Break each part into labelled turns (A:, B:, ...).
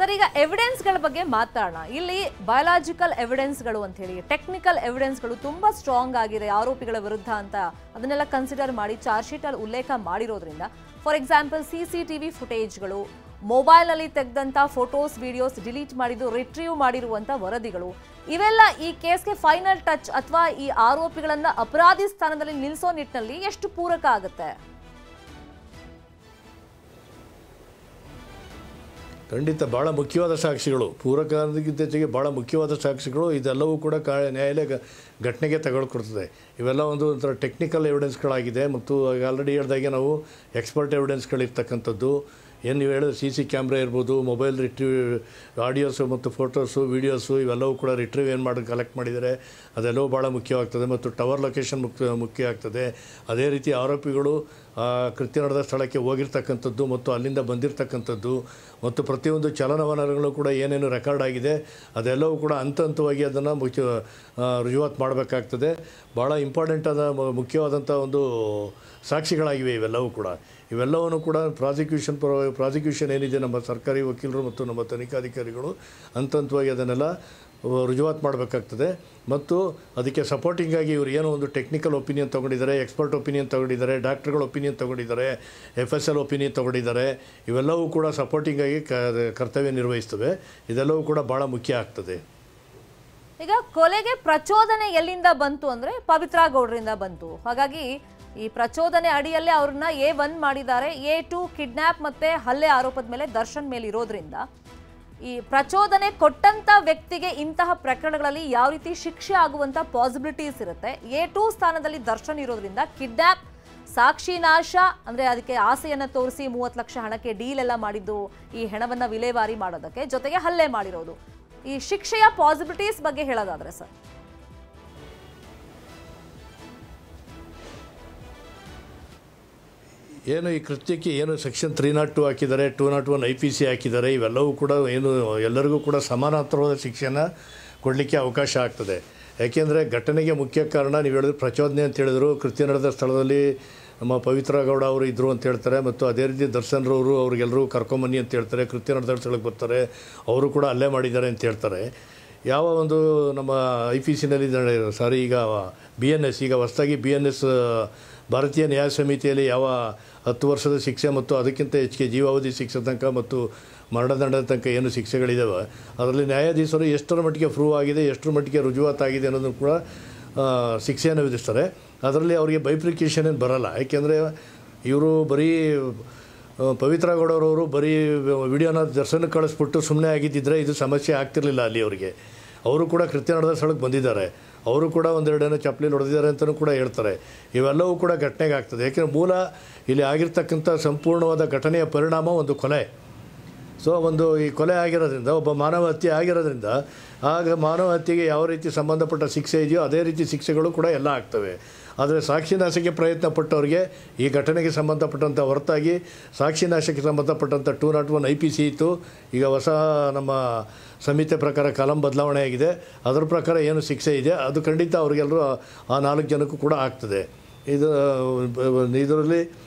A: Sir, ಈಗ ಎವಿಡೆನ್ಸ್ಗಳ ಬಗ್ಗೆ ಮಾತಾಡೋಣ. ಇಲ್ಲಿ ಬಯೋಲಾಜಿಕಲ್ ಎವಿಡೆನ್ಸ್ಗಳು ಅಂತ ಹೇಳಿ, ಟೆಕ್ನಿಕಲ್ ಎವಿಡೆನ್ಸ್ಗಳು ತುಂಬಾ ಸ್ಟ್ರಾಂಗ್ ಆಗಿದೆ ಆರೋಪಿಗಳ ವಿರುದ್ಧ ಅಂತ ಅದನ್ನೆಲ್ಲ ಕನ್ಸಿಡರ್ ಮಾಡಿ ಚಾರ್ಜ್ ಶೀಟ್ ಅಲ್ಲಿ ಉಲ್ಲೇಖ ಮಾಡಿರೋದ್ರಿಂದ, ಫಾರ್ ಎಕ್ಸಾಂಪಲ್ CCTV ಫುಟೇಜ್ಗಳು, ಮೊಬೈಲ್ ಅಲ್ಲಿ ತೆಗೆದಂತ ಫೋಟೋಸ್ ವಿಡಿಯೋಸ್ ಡಿಲೀಟ್ ಮಾಡಿದ್ದು ರಿಟ್ರೀವ್ ಮಾಡಿರುವಂತ ವರದಿಗಳು, ಇವೆಲ್ಲ ಈ ಕೇಸ್ಗೆ ಫೈನಲ್ ಟಚ್ ಅಥವಾ ಈ ಆರೋಪಿಗಳನ್ನ ಅಪರಾಧಿ ಸ್ಥಾನದಲ್ಲಿ ನಿಲ್ಲಿಸೋ ನಿಟ್ಟಿನಲ್ಲಿ ಎಷ್ಟು ಪೂರಕ ಆಗುತ್ತೆ?
B: ಖಂಡಿತ ಭಾಳ ಮುಖ್ಯವಾದ ಸಾಕ್ಷಿಗಳು, ಪೂರಕಕ್ಕಿಂತ ಹೆಚ್ಚಿಗೆ ಭಾಳ ಮುಖ್ಯವಾದ ಸಾಕ್ಷಿಗಳು. ಇದೆಲ್ಲವೂ ಕೂಡ ನ್ಯಾಯಾಲಯ ಘಟನೆಗೆ ತಗೊಳ್ಕೊಡ್ತದೆ. ಇವೆಲ್ಲ ಒಂಥರ ಟೆಕ್ನಿಕಲ್ ಎವಿಡೆನ್ಸ್ಗಳಾಗಿದೆ. ಮತ್ತು ಆಲ್ರೆಡಿ ಹೇಳಿದಾಗೆ ನಾವು ಎಕ್ಸ್ಪರ್ಟ್ ಎವಿಡೆನ್ಸ್ಗಳಿರ್ತಕ್ಕಂಥದ್ದು ಏನು ನೀವು ಹೇಳಿದ್ರೆ CC ಕ್ಯಾಮ್ರಾ ಇರ್ಬೋದು, ಮೊಬೈಲ್ ರಿಟ್ರೀವ್ ಆಡಿಯೋಸು ಮತ್ತು ಫೋಟೋಸು ವೀಡಿಯೋಸು ಇವೆಲ್ಲವೂ ಕೂಡ ರಿಟ್ರೀವ್ ಏನು ಮಾಡಿ ಕಲೆಕ್ಟ್ ಮಾಡಿದರೆ ಅದೆಲ್ಲವೂ ಭಾಳ ಮುಖ್ಯವಾಗ್ತದೆ. ಮತ್ತು ಟವರ್ ಲೊಕೇಶನ್ ಮುಖ್ಯ ಆಗ್ತದೆ. ಅದೇ ರೀತಿ ಆರೋಪಿಗಳು ಕೃತ್ಯ ನಡೆದ ಸ್ಥಳಕ್ಕೆ ಹೋಗಿರ್ತಕ್ಕಂಥದ್ದು ಮತ್ತು ಅಲ್ಲಿಂದ ಬಂದಿರತಕ್ಕಂಥದ್ದು ಮತ್ತು ಪ್ರತಿಯೊಂದು ಚಲನವಲನಗಳು ಕೂಡ ಏನೇನು ರೆಕಾರ್ಡ್ ಆಗಿದೆ ಅದೆಲ್ಲವೂ ಕೂಡ ಹಂತವಾಗಿ ಅದನ್ನು ರುಜುವಾತು ಮಾಡಬೇಕಾಗ್ತದೆ. ಭಾಳ ಇಂಪಾರ್ಟೆಂಟ್ ಆದ ಮುಖ್ಯವಾದಂಥ ಒಂದು ಸಾಕ್ಷಿಗಳಾಗಿವೆ ಇವೆಲ್ಲವೂ ಕೂಡ. ಇವೆಲ್ಲವನ್ನು ಕೂಡ ಪ್ರಾಸಿಕ್ಯೂಷನ್ ಏನಿದೆ ನಮ್ಮ ಸರ್ಕಾರಿ ವಕೀಲರು ಮತ್ತು ನಮ್ಮ ತನಿಖಾಧಿಕಾರಿಗಳು ಹಂತವಾಗಿ ಅದನ್ನೆಲ್ಲ ರುಜುವಾತು ಮಾಡಬೇಕಾಗ್ತದೆ. ಮತ್ತು ಅದಕ್ಕೆ ಸಪೋರ್ಟಿಂಗಾಗಿ ಇವರು ಏನೋ ಒಂದು ಟೆಕ್ನಿಕಲ್ ಒಪಿನಿಯನ್ ತೊಗೊಂಡಿದ್ದಾರೆ, ಎಕ್ಸ್ಪರ್ಟ್ ಒಪಿನಿಯನ್ ತೊಗೊಂಡಿದ್ದಾರೆ, ಡಾಕ್ಟ್ರುಗಳ ಒಪಿನಿಯನ್ ತೊಗೊಂಡಿದ್ದಾರೆ, FSL ಒಪಿನಿಯನ್ ತೊಗೊಂಡಿದ್ದಾರೆ. ಇವೆಲ್ಲವೂ ಕೂಡ ಸಪೋರ್ಟಿಂಗಾಗಿ ಕರ್ತವ್ಯ ನಿರ್ವಹಿಸ್ತವೆ. ಇದೆಲ್ಲವೂ ಕೂಡ ಭಾಳ ಮುಖ್ಯ ಆಗ್ತದೆ.
A: ಈಗ ಕೊಲೆಗೆ ಪ್ರಚೋದನೆ ಎಲ್ಲಿಂದ ಬಂತು ಅಂದರೆ ಪವಿತ್ರ ಗೌಡರಿಂದ ಬಂತು. ಹಾಗಾಗಿ ಈ ಪ್ರಚೋದನೆ ಅಡಿಯಲ್ಲೇ ಅವ್ರನ್ನ A1 ಮಾಡಿದ್ದಾರೆ. A2 ಕಿಡ್ನಾಪ್ ಮತ್ತೆ ಹಲ್ಲೆ ಆರೋಪದ ಮೇಲೆ ದರ್ಶನ್ ಮೇಲೆ ಇರೋದ್ರಿಂದ ಈ ಪ್ರಚೋದನೆ ಕೊಟ್ಟಂತ ವ್ಯಕ್ತಿಗೆ ಇಂತಹ ಪ್ರಕರಣಗಳಲ್ಲಿ ಯಾವ ರೀತಿ ಶಿಕ್ಷೆ ಆಗುವಂತ ಪಾಸಿಬಿಲಿಟೀಸ್ ಇರುತ್ತೆ. A2 ಸ್ಥಾನದಲ್ಲಿ ದರ್ಶನ್ ಇರೋದ್ರಿಂದ ಕಿಡ್ನಾಪ್, ಸಾಕ್ಷಿ ನಾಶ ಅಂದ್ರೆ ಅದಕ್ಕೆ ಆಸೆಯನ್ನ ತೋರಿಸಿ 30 ಲಕ್ಷ ಹಣಕ್ಕೆ ಡೀಲ್ ಎಲ್ಲ ಮಾಡಿದ್ದು, ಈ ಹಣವನ್ನ ವಿಲೇವಾರಿ ಮಾಡೋದಕ್ಕೆ, ಜೊತೆಗೆ ಹಲ್ಲೆ ಮಾಡಿರೋದು. ಈ ಶಿಕ್ಷೆಯ ಪಾಸಿಬಿಲಿಟೀಸ್ ಬಗ್ಗೆ ಹೇಳೋದಾದ್ರೆ ಸರ್,
B: ಏನು ಈ ಕೃತ್ಯಕ್ಕೆ ಏನು ಸೆಕ್ಷನ್ 302 ಹಾಕಿದ್ದಾರೆ, 201 IPC ಹಾಕಿದ್ದಾರೆ. ಇವೆಲ್ಲವೂ ಕೂಡ ಏನು ಎಲ್ಲರಿಗೂ ಕೂಡ ಸಮಾನಾಂತರವಾದ ಶಿಕ್ಷೆನ ಕೊಡಲಿಕ್ಕೆ ಅವಕಾಶ ಆಗ್ತದೆ. ಯಾಕೆಂದರೆ ಘಟನೆಗೆ ಮುಖ್ಯ ಕಾರಣ ನೀವು ಹೇಳಿದ್ರೆ ಪ್ರಚೋದನೆ ಅಂತ ಹೇಳಿದ್ರು. ಕೃತ್ಯ ನಡೆದ ಸ್ಥಳದಲ್ಲಿ ನಮ್ಮ ಪವಿತ್ರ ಗೌಡ ಅವರು ಇದ್ದರು ಅಂತ ಹೇಳ್ತಾರೆ. ಮತ್ತು ಅದೇ ರೀತಿ ದರ್ಶನ್ರವರು ಅವ್ರಿಗೆಲ್ಲರೂ ಕರ್ಕೊಂಬನ್ನಿ ಅಂತ ಹೇಳ್ತಾರೆ. ಕೃತ್ಯ ನಡೆದ ಸ್ಥಳಕ್ಕೆ ಬರ್ತಾರೆ, ಅವರು ಕೂಡ ಹಲ್ಲೆ ಮಾಡಿದ್ದಾರೆ ಅಂತ ಹೇಳ್ತಾರೆ. ಯಾವ ಒಂದು ನಮ್ಮ IPCನಲ್ಲಿ ಸಾರಿ ಈಗ BNS, ಈಗ ಹೊಸದಾಗಿ BNS ಭಾರತೀಯ ನ್ಯಾಯ ಸಮಿತಿಯಲ್ಲಿ ಯಾವ 10 ವರ್ಷದ ಶಿಕ್ಷೆ ಮತ್ತು ಅದಕ್ಕಿಂತ ಹೆಚ್ಚಿಗೆ ಜೀವಾವಧಿ ಶಿಕ್ಷೆ ತನಕ ಮತ್ತು ಮರಣದಂಡದ ತನಕ ಏನು ಶಿಕ್ಷೆಗಳಿದ್ದಾವೆ ಅದರಲ್ಲಿ ನ್ಯಾಯಾಧೀಶರು ಎಷ್ಟರ ಮಟ್ಟಿಗೆ ಪ್ರೂವ್ ಆಗಿದೆ, ಎಷ್ಟರ ಮಟ್ಟಿಗೆ ರುಜುವಾತಾಗಿದೆ ಅನ್ನೋದನ್ನು ಕೂಡ ಶಿಕ್ಷೆಯನ್ನು ವಿಧಿಸ್ತಾರೆ. ಅದರಲ್ಲಿ ಅವರಿಗೆ ಬೈಫ್ರಿಕೇಷನ್ ಏನು ಬರಲ್ಲ. ಯಾಕೆಂದರೆ ಇವರು ಬರೀ ಪವಿತ್ರ ಗೌಡರವರು ಬರೀ ವಿಡಿಯೋನ ದರ್ಶನಕ್ಕೆ ಕಳಿಸ್ಬಿಟ್ಟು ಸುಮ್ಮನೆ ಆಗಿದ್ದಿದ್ರೆ ಇದು ಸಮಸ್ಯೆ ಆಗ್ತಿರಲಿಲ್ಲ ಅಲ್ಲಿ ಅವರಿಗೆ. ಅವರು ಕೂಡ ಕೃತ್ಯ ನಡೆದ ಸ್ಥಳಕ್ಕೆ ಬಂದಿದ್ದಾರೆ, ಅವರು ಕೂಡ ಒಂದೆರಡೇನೋ ಚಪ್ಪಲಿ ಹೊಡೆದಿದ್ದಾರೆ ಅಂತಲೂ ಕೂಡ ಹೇಳ್ತಾರೆ. ಇವೆಲ್ಲವೂ ಕೂಡ ಘಟನೆಗೆ ಆಗ್ತದೆ. ಯಾಕೆಂದರೆ ಮೂಲ ಇಲ್ಲಿ ಆಗಿರ್ತಕ್ಕಂಥ ಸಂಪೂರ್ಣವಾದ ಘಟನೆಯ ಪರಿಣಾಮ ಒಂದು ಕೊಲೆ. ಸೊ ಒಂದು ಈ ಕೊಲೆ ಆಗಿರೋದ್ರಿಂದ, ಒಬ್ಬ ಮಾನವ ಹತ್ಯೆ ಆಗಿರೋದ್ರಿಂದ, ಆಗ ಮಾನವ ಹತ್ಯೆಗೆ ಯಾವ ರೀತಿ ಸಂಬಂಧಪಟ್ಟ ಶಿಕ್ಷೆ ಇದೆಯೋ ಅದೇ ರೀತಿ ಶಿಕ್ಷೆಗಳು ಕೂಡ ಎಲ್ಲ ಆಗ್ತವೆ. ಆದರೆ ಸಾಕ್ಷಿ ನಾಶಕ್ಕೆ ಪ್ರಯತ್ನ ಪಟ್ಟವರಿಗೆ ಈ ಘಟನೆಗೆ ಸಂಬಂಧಪಟ್ಟಂಥ ಹೊರತಾಗಿ ಸಾಕ್ಷಿ ನಾಶಕ್ಕೆ ಸಂಬಂಧಪಟ್ಟಂಥ 201 IPC ಇತ್ತು. ಈಗ ಹೊಸ ನಮ್ಮ ಸಂಹಿತೆ ಪ್ರಕಾರ ಕಾಲಂ ಬದಲಾವಣೆ ಆಗಿದೆ. ಅದರ ಪ್ರಕಾರ ಏನು ಶಿಕ್ಷೆ ಇದೆ ಅದು ಖಂಡಿತ ಅವರಿಗೆಲ್ಲರೂ ಆ 4 ಜನಕ್ಕೂ ಕೂಡ ಆಗ್ತದೆ. ಇದರಲ್ಲಿ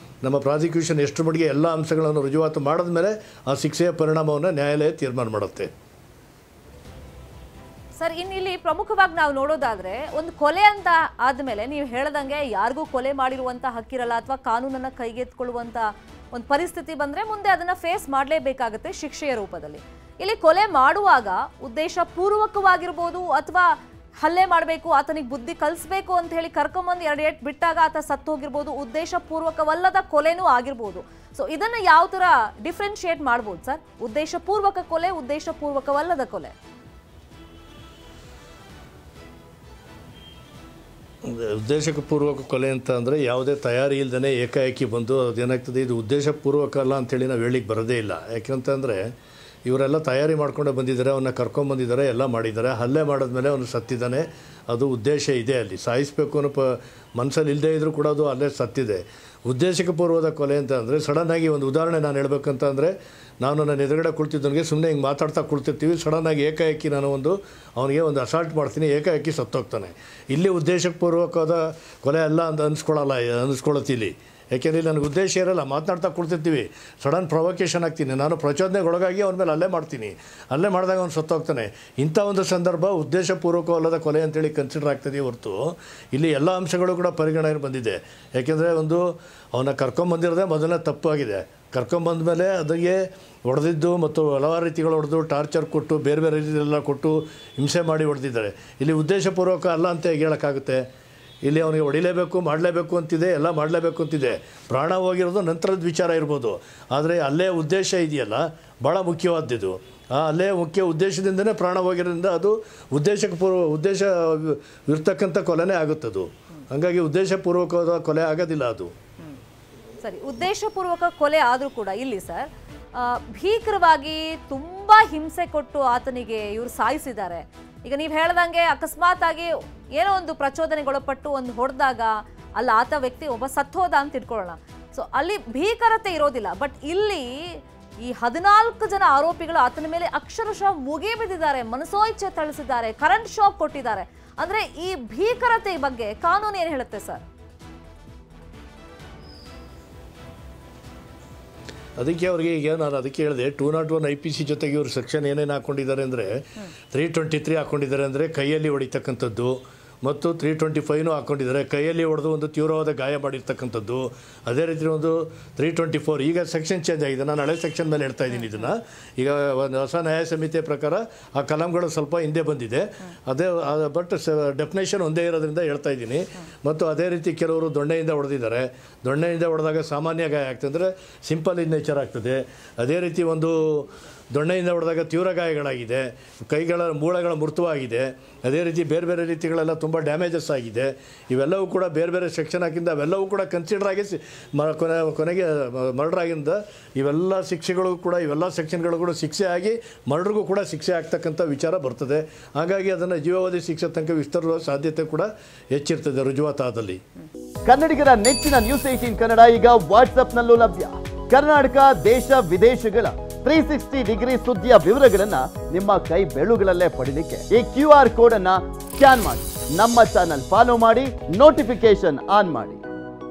B: ನಮ್ಮ ಪ್ರಾಸಿಕ್ಯೂಷನ್ ಎಷ್ಟು ಮಟ್ಟಿಗೆ ಎಲ್ಲ ಅಂಶಗಳನ್ನು ರುಜುವಾತು ಮಾಡಿದ ಮೇಲೆ ಆ ಶಿಕ್ಷೆಯ ಪರಿಣಾಮವನ್ನು ನ್ಯಾಯಾಲಯ ತೀರ್ಮಾನ ಮಾಡುತ್ತೆ.
A: ಸರ್, ಇಲ್ಲಿ ಪ್ರಮುಖವಾಗಿ ನಾವು ನೋಡೋದಾದ್ರೆ, ಒಂದು ಕೊಲೆ ಅಂತ ಆದಮೇಲೆ ನೀವು ಹೇಳ್ದಂಗೆ ಯಾರಿಗೂ ಕೊಲೆ ಮಾಡಿರುವಂತ ಹಕ್ಕಿರಲ್ಲ ಅಥವಾ ಕಾನೂನನ್ನ ಕೈಗೆತ್ತಿಕೊಳ್ಳುವಂತ ಒಂದು ಪರಿಸ್ಥಿತಿ ಬಂದ್ರೆ ಮುಂದೆ ಅದನ್ನ ಫೇಸ್ ಮಾಡಲೇಬೇಕಾಗುತ್ತೆ ಶಿಕ್ಷೆಯ ರೂಪದಲ್ಲಿ. ಇಲ್ಲಿ ಕೊಲೆ ಮಾಡುವಾಗ ಉದ್ದೇಶ ಪೂರ್ವಕವಾಗಿರ್ಬೋದು ಅಥವಾ ಹಲ್ಲೆ ಮಾಡಬೇಕು, ಆತನಿಗೆ ಬುದ್ಧಿ ಕಲಿಸ್ಬೇಕು ಅಂತ ಹೇಳಿ ಕರ್ಕೊಂಬಂದು 2 ಏಟ್ ಬಿಟ್ಟಾಗ ಆತ ಸತ್ತು ಹೋಗಿರ್ಬೋದು, ಉದ್ದೇಶ ಪೂರ್ವಕವಲ್ಲದ ಕೊಲೆನೂ ಆಗಿರ್ಬೋದು. ಸೊ ಇದನ್ನ ಯಾವ ತರ ಡಿಫ್ರೆನ್ಶಿಯೇಟ್ ಮಾಡ್ಬೋದು ಸರ್? ಉದ್ದೇಶ ಪೂರ್ವಕ ಕೊಲೆ, ಉದ್ದೇಶ ಪೂರ್ವಕವಲ್ಲದ ಕೊಲೆ.
B: ಉದ್ದೇಶಪೂರ್ವಕ ಕೊಲೆ ಅಂತ ಅಂದರೆ ಯಾವುದೇ ತಯಾರಿ ಇಲ್ಲದೇ ಏಕಾಏಕಿ ಬಂದು ಅದೇನಾಗ್ತದೆ, ಇದು ಉದ್ದೇಶಪೂರ್ವಕ ಅಲ್ಲ ಅಂತೇಳಿ ನಾವು ಹೇಳಿಕ್ಕೆ ಬರೋದೇ ಇಲ್ಲ. ಯಾಕೆಂತಂದರೆ ಇವರೆಲ್ಲ ತಯಾರಿ ಮಾಡ್ಕೊಂಡೇ ಬಂದಿದ್ದಾರೆ, ಅವನ್ನ ಕರ್ಕೊಂಬಂದಿದ್ದಾರೆ, ಎಲ್ಲ ಮಾಡಿದ್ದಾರೆ. ಹಲ್ಲೆ ಮಾಡಿದ್ಮೇಲೆ ಅವನು ಸತ್ತಿದ್ದಾನೆ, ಅದು ಉದ್ದೇಶ ಇದೆ. ಅಲ್ಲಿ ಸಾಯಿಸಬೇಕು ಅನ್ನೋ ಮನಸ್ಸಲ್ಲಿ ಇಲ್ಲದೇ ಇದ್ದರೂ ಕೂಡ ಅದು ಅಲ್ಲೇ ಸತ್ತಿದೆ. ಉದ್ದೇಶಕ್ಕೆ ಪೂರ್ವದ ಕೊಲೆ ಅಂತ ಅಂದರೆ ಸಡನ್ನಾಗಿ ಒಂದು ಉದಾಹರಣೆ ನಾನು ಹೇಳ್ಬೇಕಂತ ಅಂದರೆ, ನಾನು ನನ್ನ ಎದುರುಗಡೆ ಕುಳಿತಿದ್ದವನಿಗೆ ಸುಮ್ಮನೆ ಹಿಂಗೆ ಮಾತಾಡ್ತಾ ಕುಳಿತಿರ್ತೀವಿ, ಸಡನ್ನಾಗಿ ಏಕಾಏಕಿ ನಾನು ಅವನಿಗೆ ಒಂದು ಅಸಾಲ್ಟ್ ಮಾಡ್ತೀನಿ, ಏಕಾಏಕಿ ಸತ್ತೋಗ್ತಾನೆ. ಇಲ್ಲಿ ಉದ್ದೇಶಪೂರ್ವಕವಾದ ಕೊಲೆ ಅಲ್ಲ ಅಂತ ಅನ್ನಿಸ್ಕೊಳ್ಳುತ್ತೀಲಿ. ಯಾಕೆಂದರೆ ನನಗೆ ಉದ್ದೇಶ ಇರಲ್ಲ, ಮಾತನಾಡ್ತಾ ಕೊಡ್ತಿರ್ತೀವಿ, ಸಡನ್ ಪ್ರೊವೊಕೇಶನ್ ಆಗ್ತೀನಿ, ನಾನು ಪ್ರಚೋದನೆಗೊಳಗಾಗಿ ಅವನ ಮೇಲೆ ಹಲ್ಲೆ ಮಾಡ್ತೀನಿ, ಹಲ್ಲೆ ಮಾಡಿದಾಗ ಅವ್ನು ಸತ್ತೋಗ್ತಾನೆ. ಇಂಥ ಒಂದು ಸಂದರ್ಭ ಉದ್ದೇಶಪೂರ್ವಕವಲ್ಲದ ಕೊಲೆ ಅಂತೇಳಿ ಕನ್ಸಿಡರ್ ಆಗ್ತದೆ ಹೊರತು ಇಲ್ಲಿ ಎಲ್ಲ ಅಂಶಗಳು ಕೂಡ ಪರಿಗಣನೆ ಬಂದಿದೆ. ಯಾಕೆಂದರೆ ಒಂದು ಅವನ್ನ ಕರ್ಕೊಂಬಂದಿರೋದೇ ಮೊದಲನೇ ತಪ್ಪಾಗಿದೆ. ಕರ್ಕೊಂಬಂದ ಮೇಲೆ ಅದಕ್ಕೆ ಹೊಡೆದಿದ್ದು ಮತ್ತು ಹಲವಾರು ರೀತಿಗಳು ಹೊಡೆದು ಟಾರ್ಚರ್ ಕೊಟ್ಟು ಬೇರೆ ಬೇರೆ ರೀತಿಯೆಲ್ಲ ಕೊಟ್ಟು ಹಿಂಸೆ ಮಾಡಿ ಹೊಡೆದಿದ್ದಾರೆ. ಇಲ್ಲಿ ಉದ್ದೇಶಪೂರ್ವಕ ಅಲ್ಲ ಅಂತ ಹೇಳೋಕ್ಕಾಗುತ್ತೆ. ಇಲ್ಲಿ ಅವನಿಗೆ ಹೊಡಿಲೇಬೇಕು, ಮಾಡಲೇಬೇಕು ಅಂತಿದೆ, ಎಲ್ಲ ಮಾಡಲೇಬೇಕು ಅಂತಿದೆ. ಪ್ರಾಣ ಹೋಗಿರೋದು ನಂತರದ ವಿಚಾರ ಇರ್ಬೋದು, ಆದರೆ ಅಲ್ಲೇ ಉದ್ದೇಶ ಇದೆಯಲ್ಲ ಭಾಳ ಮುಖ್ಯವಾದ್ದು. ಆ ಅಲ್ಲೇ ಮುಖ್ಯ ಉದ್ದೇಶದಿಂದನೇ ಪ್ರಾಣ ಹೋಗಿರೋದ್ರಿಂದ ಅದು ಉದ್ದೇಶ ಇರ್ತಕ್ಕಂಥ ಕೊಲೆನೇ ಆಗುತ್ತದು. ಹಾಗಾಗಿ ಉದ್ದೇಶಪೂರ್ವಕವಾದ ಕೊಲೆ ಆಗೋದಿಲ್ಲ ಅದು.
A: ಸರಿ, ಉದ್ದೇಶಪೂರ್ವಕ ಕೊಲೆ ಆದರೂ ಕೂಡ ಇಲ್ಲಿ ಸರ್ ಭೀಕರವಾಗಿ ತುಂಬ ಹಿಂಸೆ ಕೊಟ್ಟು ಆತನಿಗೆ ಇವರು ಸಾಯಿಸಿದ್ದಾರೆ. ಈಗ ನೀವು ಹೇಳ್ದಂಗೆ ಅಕಸ್ಮಾತ್ ಆಗಿ ಏನೋ ಒಂದು ಪ್ರಚೋದನೆಗೊಳಪಟ್ಟು ಒಂದು ಹೊಡೆದಾಗ ಅಲ್ಲಿ ಆತ ವ್ಯಕ್ತಿ ಒಬ್ಬ ಸತ್ತೋದ ಅಂತ ಇಟ್ಕೊಳ್ಳೋಣ. ಸೊ ಅಲ್ಲಿ ಭೀಕರತೆ ಇರೋದಿಲ್ಲ. ಬಟ್ ಇಲ್ಲಿ ಈ 14 ಜನ ಆರೋಪಿಗಳು ಆತನ ಮೇಲೆ ಅಕ್ಷರಶಃ ಮುಗಿ ಬಿದ್ದಿದ್ದಾರೆ, ಮನಸೋಇಚ್ಛೆ ಥಳಿಸಿದ್ದಾರೆ, ಕರೆಂಟ್ ಶಾಕ್ ಕೊಟ್ಟಿದ್ದಾರೆ. ಅಂದ್ರೆ ಈ ಭೀಕರತೆ ಬಗ್ಗೆ ಕಾನೂನು ಏನು ಹೇಳುತ್ತೆ ಸರ್?
B: ಅದಕ್ಕೆ ಅವ್ರಿಗೆ ಈಗ ನಾನು ಅದಕ್ಕೆ ಹೇಳಿದೆ 201 IPC ಜೊತೆಗೆ ಇವರು ಸೆಕ್ಷನ್ ಏನೇನು ಹಾಕ್ಕೊಂಡಿದ್ದಾರೆ ಅಂದರೆ 323 ಹಾಕ್ಕೊಂಡಿದ್ದಾರೆ ಅಂದರೆ ಕೈಯಲ್ಲಿ ಹೊಡಿತಕ್ಕಂಥದ್ದು, ಮತ್ತು 325 ಹಾಕ್ಕೊಂಡಿದ್ದಾರೆ, ಕೈಯಲ್ಲಿ ಹೊಡೆದು ಒಂದು ತೀವ್ರವಾದ ಗಾಯ ಮಾಡಿರ್ತಕ್ಕಂಥದ್ದು. ಅದೇ ರೀತಿ ಒಂದು 324 ಈಗ ಸೆಕ್ಷನ್ ಚೇಂಜ್ ಆಗಿದೆ. ನಾನು ಹಳೆ ಸೆಕ್ಷನ್ ಮೇಲೆ ಹೇಳ್ತಾ ಇದ್ದೀನಿ ಇದನ್ನು. ಈಗ ಒಂದು ಹೊಸ ನ್ಯಾಯ ಸಂಹಿತೆ ಪ್ರಕಾರ ಆ ಕಲಂಗಳು ಸ್ವಲ್ಪ ಹಿಂದೆ ಬಂದಿದೆ, ಅದೇ ಬಟ್ ಡೆಫಿನೇಷನ್ ಒಂದೇ ಇರೋದ್ರಿಂದ ಹೇಳ್ತಾ ಇದ್ದೀನಿ. ಮತ್ತು ಅದೇ ರೀತಿ ಕೆಲವರು ದೊಣ್ಣೆಯಿಂದ ಹೊಡೆದಿದ್ದಾರೆ. ದೊಣ್ಣೆಯಿಂದ ಹೊಡೆದಾಗ ಸಾಮಾನ್ಯ ಗಾಯ ಆಗ್ತದೆ, ಅಂದರೆ ಸಿಂಪಲ್ ಇನ್ ನೇಚರ್ ಆಗ್ತದೆ. ಅದೇ ರೀತಿ ಒಂದು ದೊಣ್ಣೆಯಿಂದ ಹೊಡೆದಾಗ ತೀವ್ರ ಗಾಯಗಳಾಗಿದೆ, ಕೈಗಳ ಮೂಳೆಗಳ ಮುರಿತವಾಗಿದೆ. ಅದೇ ರೀತಿ ಬೇರೆ ಬೇರೆ ರೀತಿಗಳೆಲ್ಲ ತುಂಬ ಡ್ಯಾಮೇಜಸ್ ಆಗಿದೆ. ಇವೆಲ್ಲವೂ ಕೂಡ ಬೇರೆ ಬೇರೆ ಸೆಕ್ಷನ್ ಹಾಕಿಂದ ಅವೆಲ್ಲವೂ ಕೂಡ ಕನ್ಸಿಡರ್ ಆಗಿ ಕೊನೆಗೆ ಮರ್ಡರ್ ಆಗಿಂದ ಇವೆಲ್ಲ ಶಿಕ್ಷೆಗಳು ಕೂಡ ಇವೆಲ್ಲ ಸೆಕ್ಷನ್ಗಳು ಕೂಡ ಶಿಕ್ಷೆ ಆಗಿ ಮರ್ಡರ್ಗೂ ಕೂಡ ಶಿಕ್ಷೆ ಆಗ್ತಕ್ಕಂಥ ವಿಚಾರ ಬರ್ತದೆ. ಹಾಗಾಗಿ ಅದನ್ನು ಜೀವಾವಧಿ ಶಿಕ್ಷೆ ತನಕ ವಿಸ್ತರಿಸುವ ಸಾಧ್ಯತೆ ಕೂಡ ಹೆಚ್ಚಿರ್ತದೆ ರುಜುವಾತಾದಲ್ಲಿ.
C: ಕನ್ನಡಿಗರ ನೆಚ್ಚಿನ ನ್ಯೂಸ್ 18 ಕನ್ನಡ ಈಗ ವಾಟ್ಸ್ಆಪ್ನಲ್ಲೂ ಲಭ್ಯ. ಕರ್ನಾಟಕ, ದೇಶ ವಿದೇಶಗಳ 360 ಡಿಗ್ರಿ ಸುದ್ದಿಯ ವಿವರಗಳನ್ನ ನಿಮ್ಮ ಕೈ ಬೆರಳುಗಳಲ್ಲೇ ಪಡಿಲಿಕ್ಕೆ ಈ QR ಕೋಡ್ ಅನ್ನ ಸ್ಕ್ಯಾನ್ ಮಾಡಿ, ನಮ್ಮ ಚಾನಲ್ ಫಾಲೋ ಮಾಡಿ, ನೋಟಿಫಿಕೇಶನ್ ಆನ್ ಮಾಡಿ.